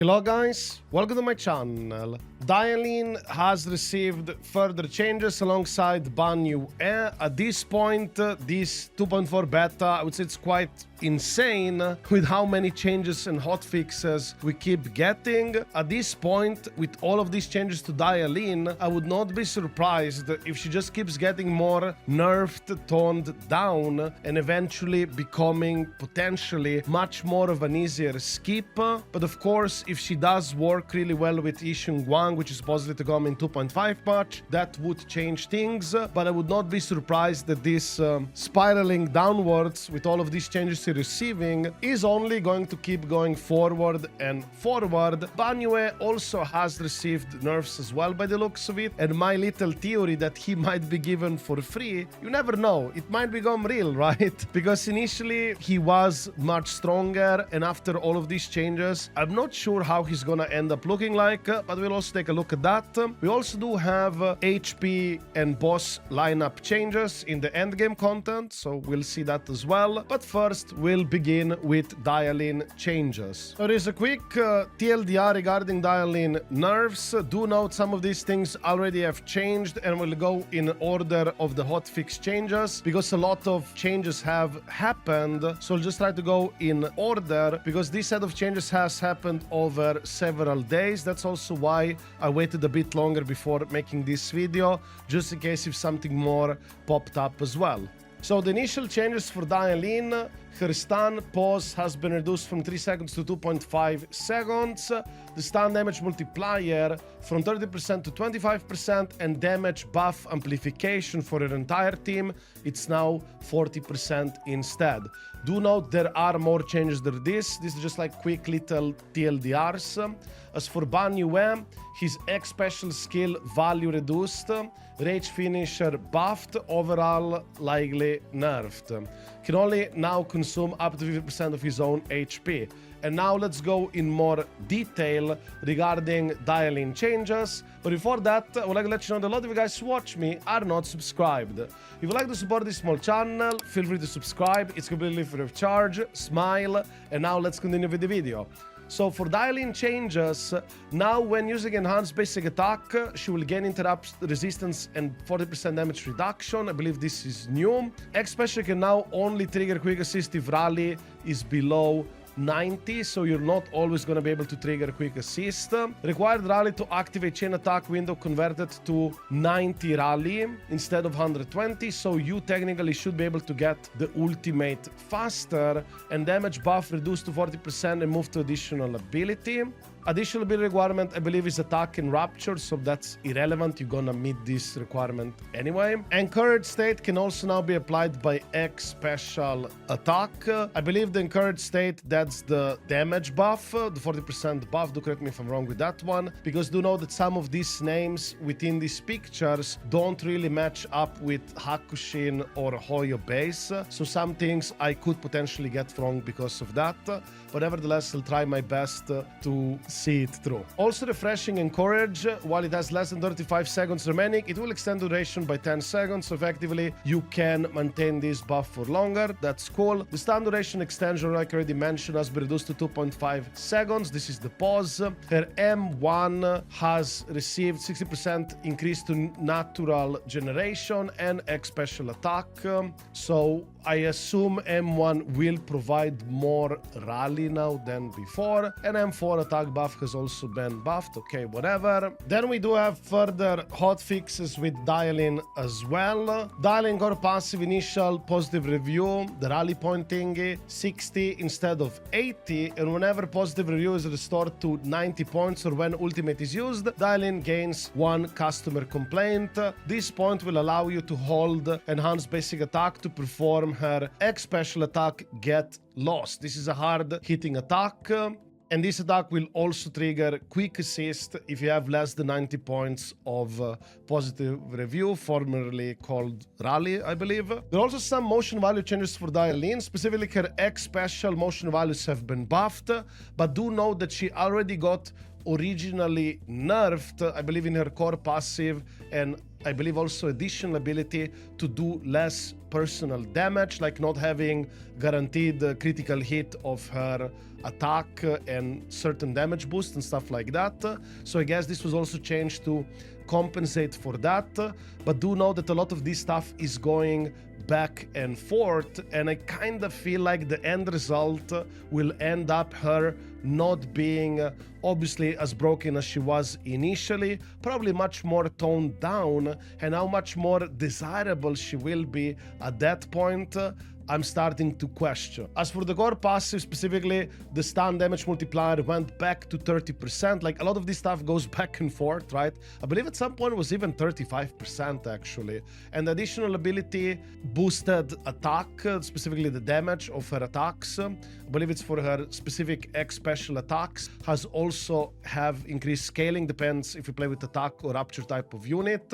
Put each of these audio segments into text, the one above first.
Hello guys, welcome to my channel. Dialyn has received further changes alongside Banyue. At this point, this 2.4 beta, I would say it's quite insane with how many changes and hotfixes we keep getting. At this point, with all of these changes to Dialyn, I would not be surprised if she just keeps getting more nerfed, toned down, and eventually becoming potentially much more of an easier skip. But of course, if she does work really well with Yixun Guang, which is supposedly to come in 2.5 patch, that would change things. But I would not be surprised that this spiraling downwards with all of these changes you're receiving is only going to keep going forward and forward. Banyue also has received nerfs as well by the looks of it, and my little theory that he might be given for free, you never know, it might become real, right? Because initially he was much stronger, and after all of these changes, I'm not sure how he's gonna end up looking like, but we'll also take a look at that. We also do have HP and boss lineup changes in the endgame content, so we'll see that as well. But first, we'll begin with Dialyn changes. There is a quick TLDR regarding Dialyn nerfs. Do note some of these things already have changed, and we'll go in order of the hotfix changes because a lot of changes have happened. So I'll just try to go in order because this set of changes has happened over several days. That's also why I waited a bit longer before making this video, just in case if something more popped up as well. So the initial changes for Dialyn, her stun pause has been reduced from 3 seconds to 2.5 seconds. The stun damage multiplier from 30% to 25%, and damage buff amplification for her entire team, it's now 40% instead. Do note there are more changes than this. This is just like quick little TLDRs. As for Banyue, his X special skill value reduced, rage finisher buffed, overall likely nerfed. Can only now consume up to 50% of his own HP. And now let's go in more detail regarding Dialyn changes. But before that, I would like to let you know that a lot of you guys who watch me are not subscribed. If you'd like to support this small channel, feel free to subscribe. It's completely free of charge. Smile. And now let's continue with the video. So for Dialyn changes, now when using enhanced basic attack, she will gain interrupt resistance and 40% damage reduction. I believe this is new. X special can now only trigger quick assist if rally is below 90, so you're not always going to be able to trigger quick assist. Required rally to activate chain attack window converted to 90 rally instead of 120, so you technically should be able to get the ultimate faster, and damage buff reduced to 40% and move to additional ability. Additional ability requirement, I believe, is attack and rapture, so that's irrelevant. You're gonna meet this requirement anyway. Encouraged state can also now be applied by X special attack. I believe the encouraged state, that's the damage buff, the 40% buff. Do correct me if I'm wrong with that one, because do know that some of these names within these pictures don't really match up with Hakushin or Hoyo base, so some things I could potentially get wrong because of that, but nevertheless I'll try my best to see it through. Also refreshing Encourage, while it has less than 35 seconds remaining, it will extend duration by 10 seconds, so effectively you can maintain this buff for longer. That's cool. The stun duration extension, like I already mentioned, has been reduced to 2.5 seconds. This is the pause. Her M1 has received 60% increase to natural generation and X special attack, so I assume M1 will provide more rally now than before, and M4 attack buff has also been buffed. Okay, whatever. Then we do have further hotfixes with Dialyn as well. Dialyn got a passive initial positive review, the rally point thingy, 60 instead of 80, and whenever positive review is restored to 90 points or when ultimate is used, Dialyn gains 1 customer complaint. This point will allow you to hold enhanced basic attack to perform her X special attack Get Lost. This is a hard hitting attack, and this attack will also trigger quick assist if you have less than 90 points of positive review, formerly called rally, I believe. There are also some motion value changes for Dialyn. Specifically, her X special motion values have been buffed, but do know that she already got originally nerfed, I believe, in her core passive, and I believe also additional ability to do less personal damage, like not having guaranteed critical hit of her attack and certain damage boost and stuff like that. So I guess this was also changed to compensate for that. But do know that a lot of this stuff is going back and forth, and I kind of feel like the end result will end up her not being obviously as broken as she was initially, probably much more toned down, and how much more desirable she will be at that point, I'm starting to question. As for the core passive, specifically, the stun damage multiplier went back to 30%. Like, a lot of this stuff goes back and forth, right? I believe at some point it was even 35%, actually. And the additional ability boosted attack, specifically the damage of her attacks. I believe it's for her specific X special attacks. Has also have increased scaling, depends if you play with attack or rupture type of unit.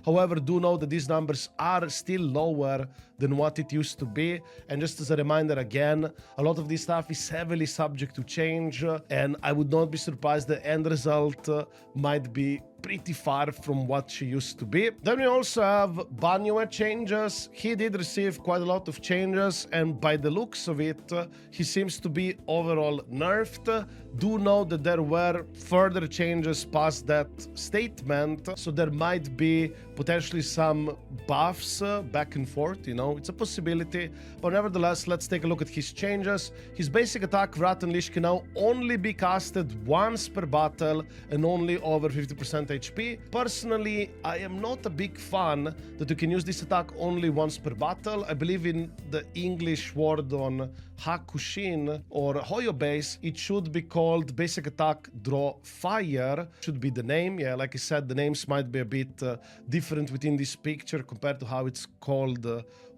However, do know that these numbers are still lower than what it used to be. And just as a reminder again, a lot of this stuff is heavily subject to change, and I would not be surprised the end result might be pretty far from what she used to be. Then we also have Banyue changes. He did receive quite a lot of changes, and by the looks of it, he seems to be overall nerfed. Do know that there were further changes past that statement, so there might be potentially some buffs back and forth, you know, it's a possibility. But nevertheless, let's take a look at his changes. His basic attack, Wrath Unleashed, can now only be casted once per battle and only over 50% HP. Personally, I am not a big fan that you can use this attack only once per battle. I believe in the English word on Hakushin or Hoyo base, it should be called basic attack Draw Fire, should be the name. Yeah, like I said, the names might be a bit different within this picture compared to how it's called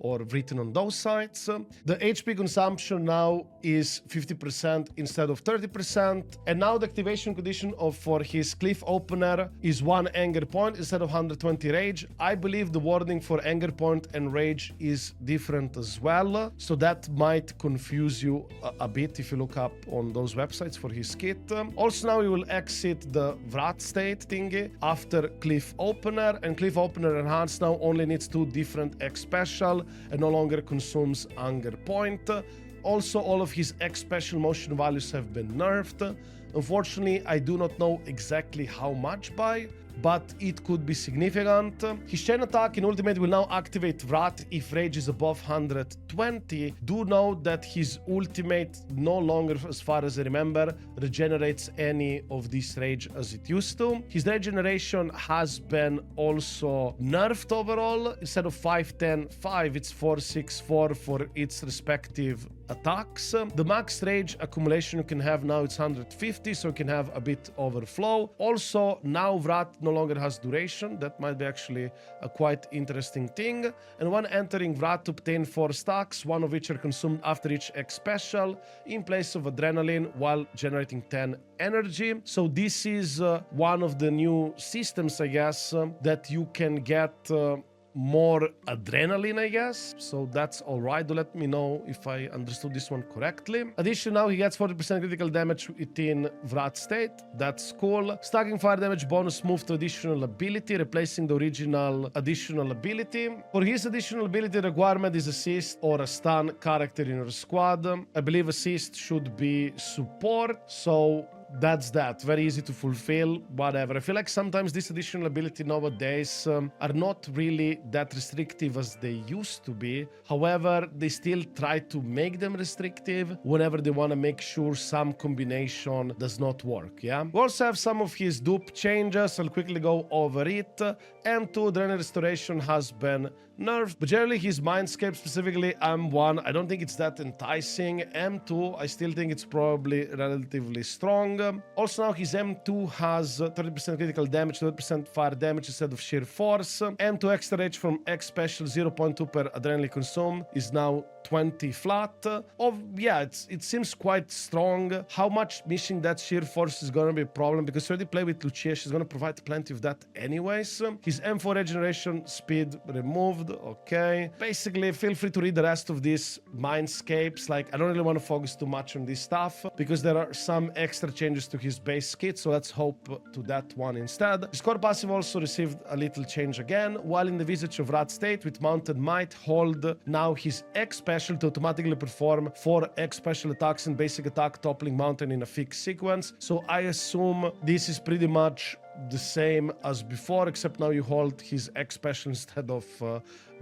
or written on those sites. The HP consumption now is 50% instead of 30%, and now the activation condition for his Cliff Opener is 1 anger point instead of 120 rage. I believe the wording for anger point and rage is different as well, so that might confuse you a bit if you look up on those websites for his kit. Also now he will exit the Wrath state thingy after Cliff Opener, and Cliff Opener Enhanced now only needs 2 different X special and no longer consumes anger point. Also, all of his X special motion values have been nerfed. Unfortunately, I do not know exactly how much by, but it could be significant. His chain attack in ultimate will now activate Wrath if rage is above 120. Do know that his ultimate no longer, as far as I remember, regenerates any of this rage as it used to. His regeneration has been also nerfed overall. Instead of 5-10-5, it's 4-6-4 for its respective attacks. The max rage accumulation you can have now, it's 150, so you can have a bit overflow. Also, now Wrath no longer has duration. That might be actually a quite interesting thing. And when entering Wrath, to obtain 4 stacks, 1 of which are consumed after each X special in place of adrenaline while generating 10 energy. So this is one of the new systems, I guess, that you can get more adrenaline, I guess. So that's alright. Do let me know if I understood this one correctly. Addition, now he gets 40% critical damage within Wrath state. That's cool. Stacking fire damage bonus move to additional ability, replacing the original additional ability. For his additional ability requirement is assist or a stun character in your squad. I believe assist should be support. So that's that. Very easy to fulfill, whatever. I feel like sometimes this additional ability nowadays are not really that restrictive as they used to be. However, they still try to make them restrictive whenever they want to make sure some combination does not work, yeah? We also have some of his dupe changes. I'll quickly go over it. M2, Drain Restoration has been nerfed, but generally his Mindscape, specifically M1, I don't think it's that enticing. M2, I still think it's probably relatively strong. Also now his M2 has 30% critical damage, 30% fire damage instead of sheer force. M2 extra rage from X special 0.2 per adrenaline consumed is now 20 flat. Yeah, it seems quite strong. How much missing that sheer force is gonna be a problem, because you already play with Lucia, she's gonna provide plenty of that anyways. His M4 regeneration speed removed, okay. Basically, feel free to read the rest of these Mindscapes. Like, I don't really want to focus too much on this stuff because there are some extra changes changes to his base kit, so let's hope to that one instead. His core passive also received a little change again. While in the Visage of Rat state with Mounted Might, hold now his X special to automatically perform 4 X special attacks in basic attack toppling mountain in a fixed sequence. So I assume this is pretty much the same as before, except now you hold his X special instead of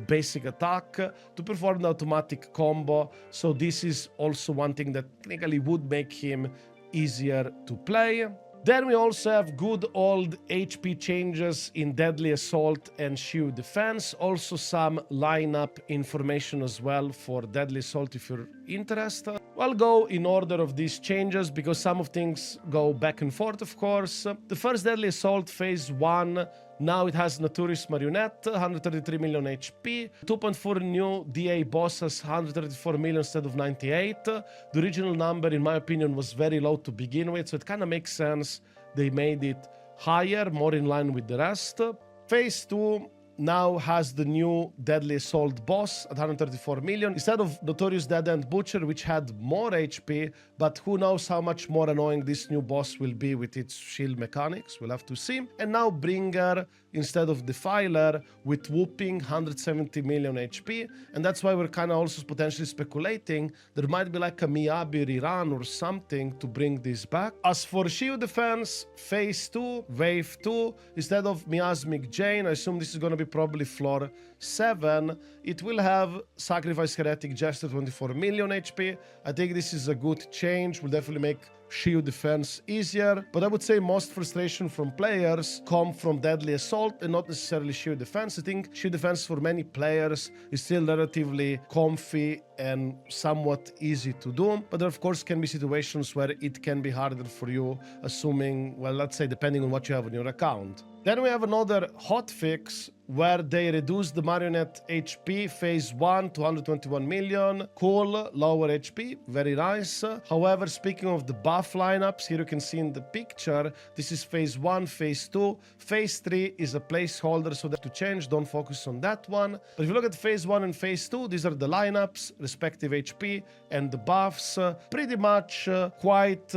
basic attack to perform the automatic combo. So this is also one thing that technically would make him easier to play. Then we also have good old HP changes in Deadly Assault and Shield Defense. Also some lineup information as well for Deadly Assault if you're interested. I'll go in order of these changes because some of things go back and forth, of course. The first Deadly Assault Phase 1, now it has Notorious Marionette, 133 million HP. 2.4 new DA boss has 134 million instead of 98. The original number, in my opinion, was very low to begin with, so it kind of makes sense they made it higher, more in line with the rest. Phase 2 now has the new Deadly Assault boss at 134 million instead of Notorious Dead End Butcher, which had more HP, but who knows how much more annoying this new boss will be with its shield mechanics. We'll have to see. And now Bringer instead of Defiler with whooping 170 million HP, and that's why we're kind of also potentially speculating there might be like a Miyabi rerun or something to bring this back. As for Shield Defense, Phase 2, Wave 2, instead of Miasmic Jane, I assume this is going to be probably floor 7. It will have Sacrifice Heretic Jester 24 million HP. I think this is a good change, will definitely make Shield Defense easier, but I would say most frustration from players come from Deadly Assault and not necessarily Shield Defense. I think Shield Defense for many players is still relatively comfy and somewhat easy to do, but there of course can be situations where it can be harder for you, assuming, well, let's say depending on what you have on your account. Then we have another hotfix where they reduce the Marionette HP Phase 1 to 121 million. Cool, lower HP, very nice. However, speaking of the buff lineups, here you can see in the picture, this is Phase 1, Phase 2. Phase 3 is a placeholder, so that to change, don't focus on that one. But if you look at Phase 1 and Phase 2, these are the lineups, respective HP, and the buffs. Pretty much quite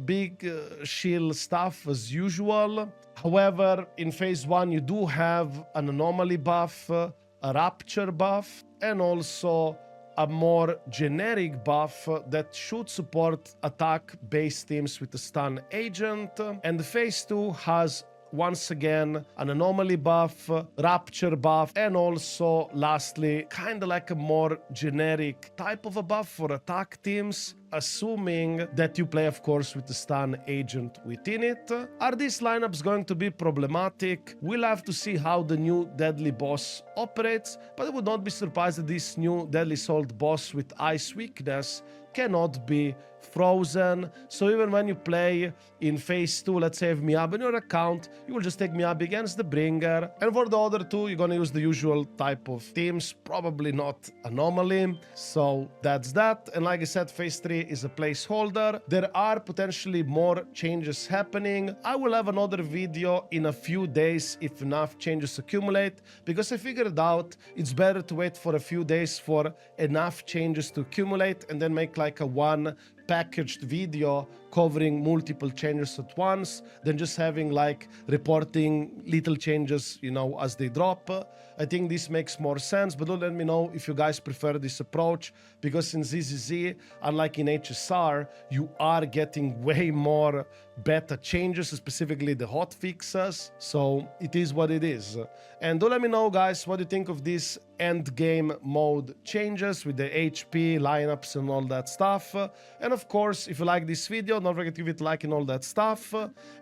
big shield stuff as usual. However, in Phase 1, you do have an anomaly buff, a rapture buff, and also a more generic buff that should support attack-based teams with the stun agent. And the Phase 2 has once again an anomaly buff, rapture buff, and also lastly kind of like a more generic type of a buff for attack teams, assuming that you play of course with the stun agent within it. Are these lineups going to be problematic? We'll have to see how the new deadly boss operates, but I would not be surprised that this new Deadly Assault boss with ice weakness cannot be frozen. So even when you play in Phase 2, let's say have Miyabi on your account, you will just take Miyabi against the Bringer. And for the other two, you're gonna use the usual type of teams, probably not Anomaly. So that's that. And like I said, Phase 3 is a placeholder. There are potentially more changes happening. I will have another video in a few days if enough changes accumulate, because I figured out it's better to wait for a few days for enough changes to accumulate and then make like a one packaged video covering multiple changes at once than just having like reporting little changes, you know, as they drop. I think this makes more sense, but do let me know if you guys prefer this approach, because in ZZZ, unlike in HSR, you are getting way more beta changes, specifically the hotfixes, so it is what it is. And do let me know, guys, what you think of these endgame mode changes with the HP, lineups, and all that stuff. And of course, if you like this video, don't forget to give it a like and all that stuff.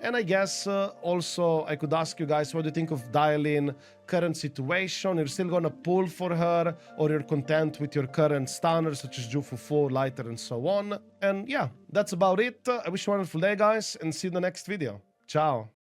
And I guess also I could ask you guys, what do you think of Dialyn current situation? You're still gonna pull for her, or you're content with your current stunners such as Jufufu, Lighter, and so on? And yeah, that's about it. I wish you a wonderful day, guys, and see you in the next video. Ciao.